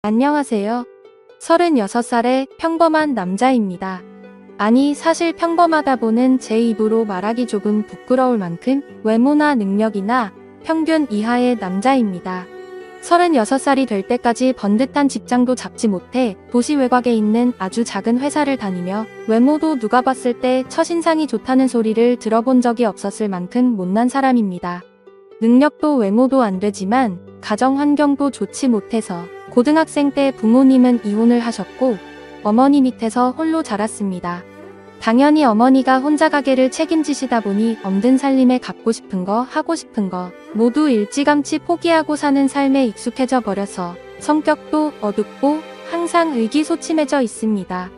안녕하세요. 36살의 평범한 남자입니다. 아니, 사실 평범하다 보는 제 입으로 말하기 조금 부끄러울 만큼 외모나 능력이나 평균 이하의 남자입니다. 36살이 될 때까지 번듯한 직장도 잡지 못해 도시 외곽에 있는 아주 작은 회사를 다니며 외모도 누가 봤을 때 첫인상이 좋다는 소리를 들어본 적이 없었을 만큼 못난 사람입니다. 능력도 외모도 안 되지만 가정 환경도 좋지 못해서 고등학생 때 부모님은 이혼을 하셨고 어머니 밑에서 홀로 자랐습니다. 당연히 어머니가 혼자 가게를 책임지시다 보니 엄든 살림에 갖고 싶은 거, 하고 싶은 거 모두 일찌감치 포기하고 사는 삶에 익숙해져 버려서 성격도 어둡고 항상 의기소침해져 있습니다.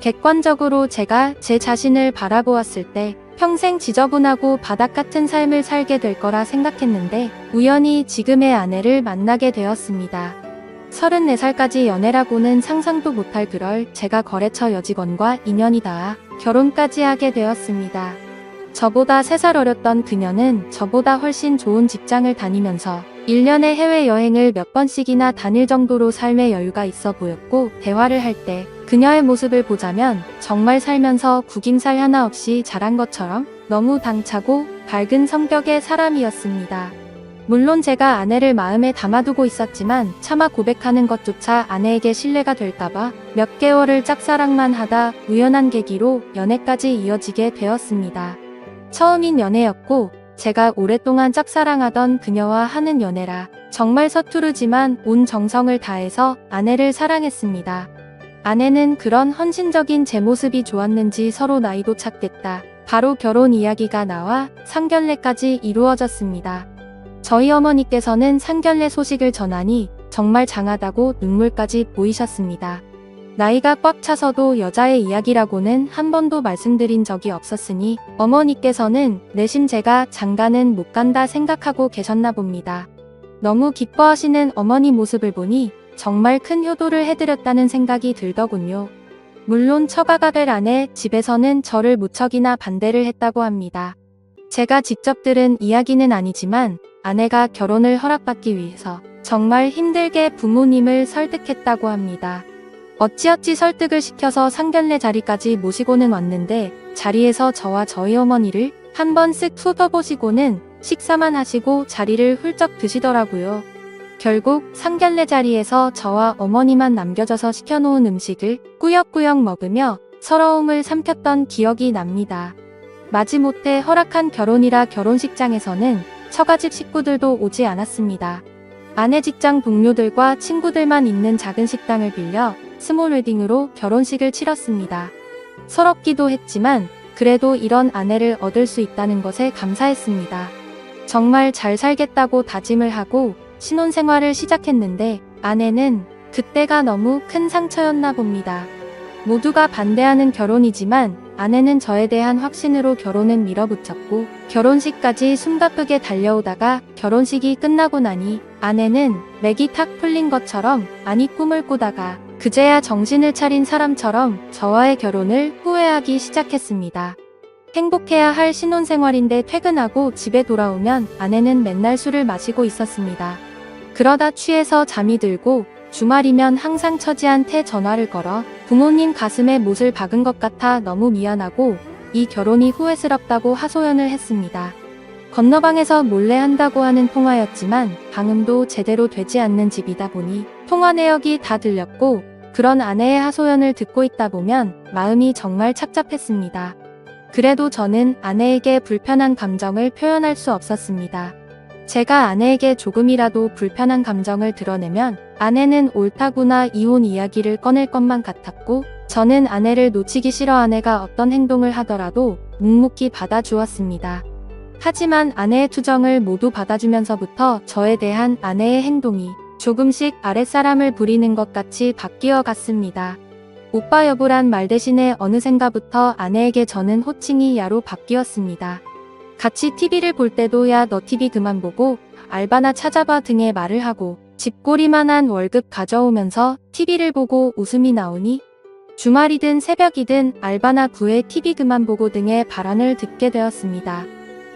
객관적으로 제가 제 자신을 바라보았을 때 평생 지저분하고 바닥 같은 삶을 살게 될 거라 생각했는데 우연히 지금의 아내를 만나게 되었습니다. 34살까지 연애라고는 상상도 못할 그럴 제가 거래처 여직원과 인연이 닿아 결혼까지 하게 되었습니다. 저보다 3살 어렸던 그녀는 저보다 훨씬 좋은 직장을 다니면서 1년에 해외여행을 몇 번씩이나 다닐 정도로 삶의 여유가 있어 보였고 대화를 할 때 그녀의 모습을 보자면 정말 살면서 구김살 하나 없이 자란 것처럼 너무 당차고 밝은 성격의 사람이었습니다. 물론 제가 아내를 마음에 담아두고 있었지만 차마 고백하는 것조차 아내에게 신뢰가 될까봐 몇 개월을 짝사랑만 하다 우연한 계기로 연애까지 이어지게 되었습니다. 처음인 연애였고 제가 오랫동안 짝사랑하던 그녀와 하는 연애라 정말 서투르지만 온 정성을 다해서 아내를 사랑했습니다. 아내는 그런 헌신적인 제 모습이 좋았는지 서로 나이도 착됐다. 바로 결혼 이야기가 나와 상견례까지 이루어졌습니다. 저희 어머니께서는 상견례 소식을 전하니 정말 장하다고 눈물까지 보이셨습니다. 나이가 꽉 차서도 여자의 이야기라고는 한 번도 말씀드린 적이 없었으니 어머니께서는 내심 제가 장가는 못 간다 생각하고 계셨나 봅니다. 너무 기뻐하시는 어머니 모습을 보니 정말 큰 효도를 해드렸다는 생각이 들더군요. 물론 처가가 될 아내 집에서는 저를 무척이나 반대를 했다고 합니다. 제가 직접 들은 이야기는 아니지만 아내가 결혼을 허락받기 위해서 정말 힘들게 부모님을 설득했다고 합니다. 어찌어찌 설득을 시켜서 상견례 자리까지 모시고는 왔는데 자리에서 저와 저희 어머니를 한번 쓱 훑어보시고는 식사만 하시고 자리를 훌쩍 드시더라고요. 결국 상견례 자리에서 저와 어머니만 남겨져서 시켜놓은 음식을 꾸역꾸역 먹으며 서러움을 삼켰던 기억이 납니다. 마지못해 허락한 결혼이라 결혼식장에서는 처가집 식구들도 오지 않았습니다. 아내 직장 동료들과 친구들만 있는 작은 식당을 빌려 스몰 웨딩으로 결혼식을 치렀습니다. 서럽기도 했지만 그래도 이런 아내를 얻을 수 있다는 것에 감사했습니다. 정말 잘 살겠다고 다짐을 하고 신혼생활을 시작했는데 아내는 그때가 너무 큰 상처였나 봅니다. 모두가 반대하는 결혼이지만 아내는 저에 대한 확신으로 결혼은 밀어붙였고 결혼식까지 숨가쁘게 달려오다가 결혼식이 끝나고 나니 아내는 맥이 탁 풀린 것처럼 아니 꿈을 꾸다가 그제야 정신을 차린 사람처럼 저와의 결혼을 후회하기 시작했습니다. 행복해야 할 신혼생활인데 퇴근하고 집에 돌아오면 아내는 맨날 술을 마시고 있었습니다. 그러다 취해서 잠이 들고 주말이면 항상 처지한테 전화를 걸어 부모님 가슴에 못을 박은 것 같아 너무 미안하고 이 결혼이 후회스럽다고 하소연을 했습니다. 건너방에서 몰래 한다고 하는 통화였지만 방음도 제대로 되지 않는 집이다 보니 통화 내역이 다 들렸고 그런 아내의 하소연을 듣고 있다 보면 마음이 정말 착잡했습니다. 그래도 저는 아내에게 불편한 감정을 표현할 수 없었습니다. 제가 아내에게 조금이라도 불편한 감정을 드러내면 아내는 옳다구나 이혼 이야기를 꺼낼 것만 같았고 저는 아내를 놓치기 싫어 아내가 어떤 행동을 하더라도 묵묵히 받아주었습니다. 하지만 아내의 투정을 모두 받아주면서부터 저에 대한 아내의 행동이 조금씩 아랫사람을 부리는 것 같이 바뀌어 갔습니다. 오빠 여보란 말 대신에 어느샌가부터 아내에게 저는 호칭이 야로 바뀌었습니다. 같이 TV를 볼 때도 야 너 TV 그만 보고 알바나 찾아봐 등의 말을 하고 집꼬리만한 월급 가져오면서 TV를 보고 웃음이 나오니 주말이든 새벽이든 알바나 구해 TV 그만 보고 등의 발언을 듣게 되었습니다.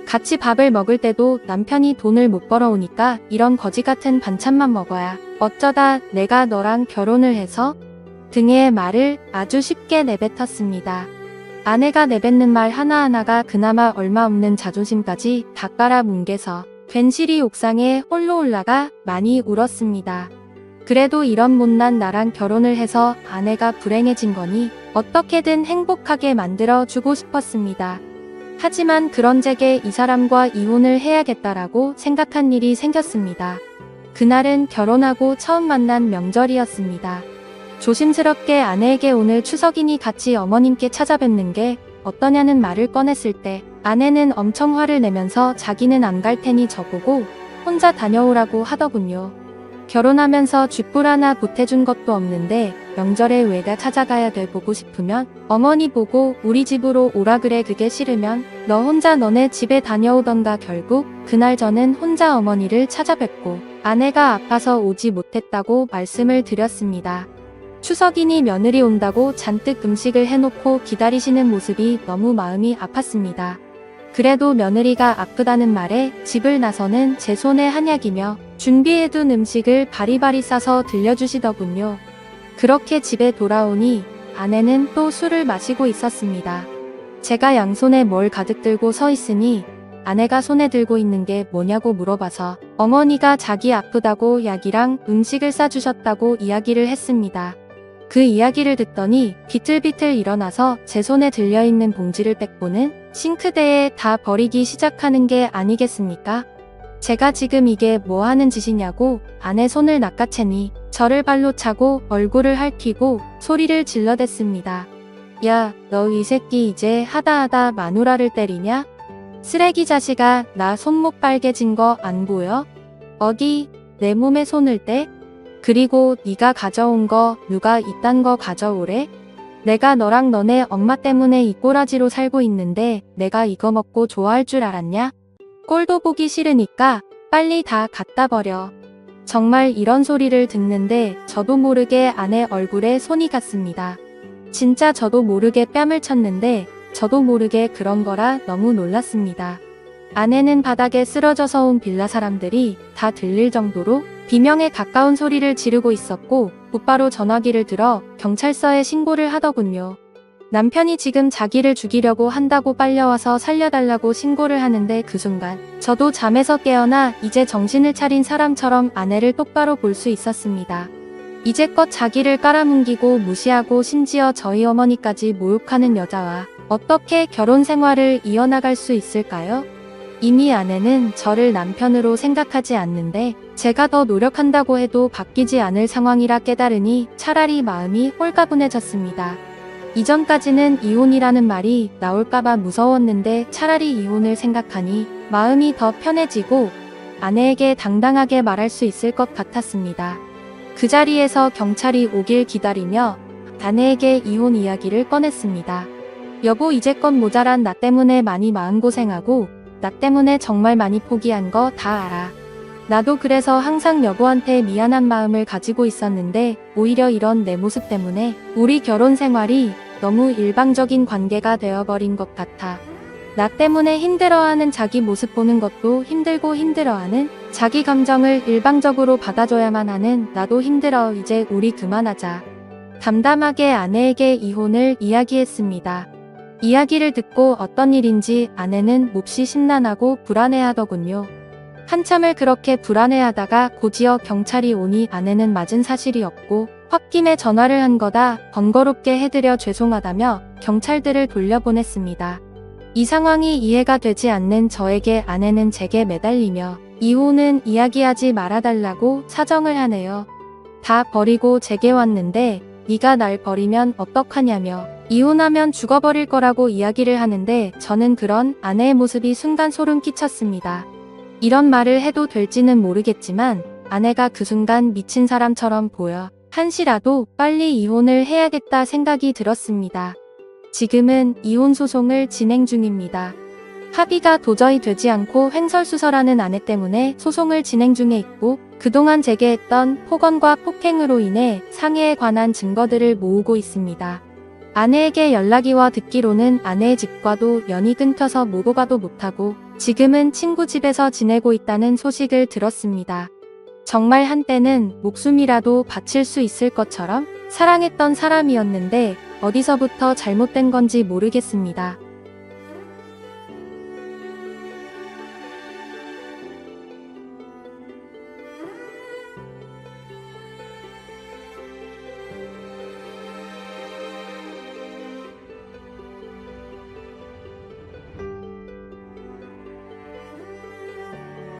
같이 밥을 먹을 때도 남편이 돈을 못 벌어오니까 이런 거지 같은 반찬만 먹어야 어쩌다 내가 너랑 결혼을 해서 등의 말을 아주 쉽게 내뱉었습니다. 아내가 내뱉는 말 하나하나가 그나마 얼마 없는 자존심까지 다 깔아뭉개서 괜시리 옥상에 홀로 올라가 많이 울었습니다. 그래도 이런 못난 나랑 결혼을 해서 아내가 불행해진 거니 어떻게든 행복하게 만들어주고 싶었습니다. 하지만 그런 제게 이 사람과 이혼을 해야겠다라고 생각한 일이 생겼습니다. 그날은 결혼하고 처음 만난 명절이었습니다. 조심스럽게 아내에게 오늘 추석이니 같이 어머님께 찾아뵙는 게 어떠냐는 말을 꺼냈을 때 아내는 엄청 화를 내면서 자기는 안 갈 테니 저보고 혼자 다녀오라고 하더군요. 결혼하면서 쥐뿔 하나 보태준 것도 없는데 명절에 외가 찾아가야 돼 보고 싶으면 어머니 보고 우리 집으로 오라 그래 그게 싫으면 너 혼자 너네 집에 다녀오던가 결국 그날 저는 혼자 어머니를 찾아뵙고 아내가 아파서 오지 못했다고 말씀을 드렸습니다. 추석이니 며느리 온다고 잔뜩 음식을 해놓고 기다리시는 모습이 너무 마음이 아팠습니다. 그래도 며느리가 아프다는 말에 집을 나서는 제 손에 한약이며 준비해둔 음식을 바리바리 싸서 들려주시더군요. 그렇게 집에 돌아오니 아내는 또 술을 마시고 있었습니다. 제가 양손에 뭘 가득 들고 서 있으니 아내가 손에 들고 있는 게 뭐냐고 물어봐서 어머니가 자기 아프다고 약이랑 음식을 싸주셨다고 이야기를 했습니다. 그 이야기를 듣더니 비틀비틀 일어나서 제 손에 들려있는 봉지를 뺏고는 싱크대에 다 버리기 시작하는 게 아니겠습니까? 제가 지금 이게 뭐 하는 짓이냐고 아내 손을 낚아채니 저를 발로 차고 얼굴을 핥히고 소리를 질러댔습니다. 야, 너 이 새끼 이제 하다하다 마누라를 때리냐? 쓰레기 자식아, 나 손목 빨개진 거 안 보여? 어디 내 몸에 손을 대? 그리고 네가 가져온 거 누가 이딴 거 가져오래? 내가 너랑 너네 엄마 때문에 이 꼬라지로 살고 있는데 내가 이거 먹고 좋아할 줄 알았냐? 꼴도 보기 싫으니까 빨리 다 갖다 버려. 정말 이런 소리를 듣는데 저도 모르게 아내 얼굴에 손이 갔습니다. 진짜 저도 모르게 뺨을 쳤는데 저도 모르게 그런 거라 너무 놀랐습니다. 아내는 바닥에 쓰러져서 온 빌라 사람들이 다 들릴 정도로 비명에 가까운 소리를 지르고 있었고 곧바로 전화기를 들어 경찰서에 신고를 하더군요. 남편이 지금 자기를 죽이려고 한다고 빨려와서 살려달라고 신고를 하는데 그 순간 저도 잠에서 깨어나 이제 정신을 차린 사람처럼 아내를 똑바로 볼 수 있었습니다. 이제껏 자기를 깔아뭉기고 무시하고 심지어 저희 어머니까지 모욕하는 여자와 어떻게 결혼 생활을 이어나갈 수 있을까요? 이미 아내는 저를 남편으로 생각하지 않는데 제가 더 노력한다고 해도 바뀌지 않을 상황이라 깨달으니 차라리 마음이 홀가분해졌습니다. 이전까지는 이혼이라는 말이 나올까봐 무서웠는데 차라리 이혼을 생각하니 마음이 더 편해지고 아내에게 당당하게 말할 수 있을 것 같았습니다. 그 자리에서 경찰이 오길 기다리며 아내에게 이혼 이야기를 꺼냈습니다. 여보, 이제껏 모자란 나 때문에 많이 마음고생하고 나 때문에 정말 많이 포기한 거 다 알아. 나도 그래서 항상 여보한테 미안한 마음을 가지고 있었는데 오히려 이런 내 모습 때문에 우리 결혼 생활이 너무 일방적인 관계가 되어버린 것 같아. 나 때문에 힘들어하는 자기 모습 보는 것도 힘들고 힘들어하는 자기 감정을 일방적으로 받아줘야만 하는 나도 힘들어. 이제 우리 그만하자. 담담하게 아내에게 이혼을 이야기했습니다. 이야기를 듣고 어떤 일인지 아내는 몹시 심란하고 불안해하더군요. 한참을 그렇게 불안해하다가 곧이어 경찰이 오니 아내는 맞은 사실이 없고 홧김에 전화를 한 거다 번거롭게 해드려 죄송하다며 경찰들을 돌려보냈습니다. 이 상황이 이해가 되지 않는 저에게 아내는 제게 매달리며 이혼은 이야기하지 말아달라고 사정을 하네요. 다 버리고 제게 왔는데 네가 날 버리면 어떡하냐며 이혼하면 죽어버릴 거라고 이야기를 하는데 저는 그런 아내의 모습이 순간 소름 끼쳤습니다. 이런 말을 해도 될지는 모르겠지만 아내가 그 순간 미친 사람처럼 보여 한시라도 빨리 이혼을 해야겠다 생각이 들었습니다. 지금은 이혼 소송을 진행 중입니다. 합의가 도저히 되지 않고 횡설수설하는 아내 때문에 소송을 진행 중에 있고 그동안 제게 했던 폭언과 폭행으로 인해 상해에 관한 증거들을 모으고 있습니다. 아내에게 연락이 와 듣기로는 아내의 집과도 연이 끊겨서 모고가도 못하고 지금은 친구 집에서 지내고 있다는 소식을 들었습니다. 정말 한때는 목숨이라도 바칠 수 있을 것처럼 사랑했던 사람이었는데 어디서부터 잘못된 건지 모르겠습니다.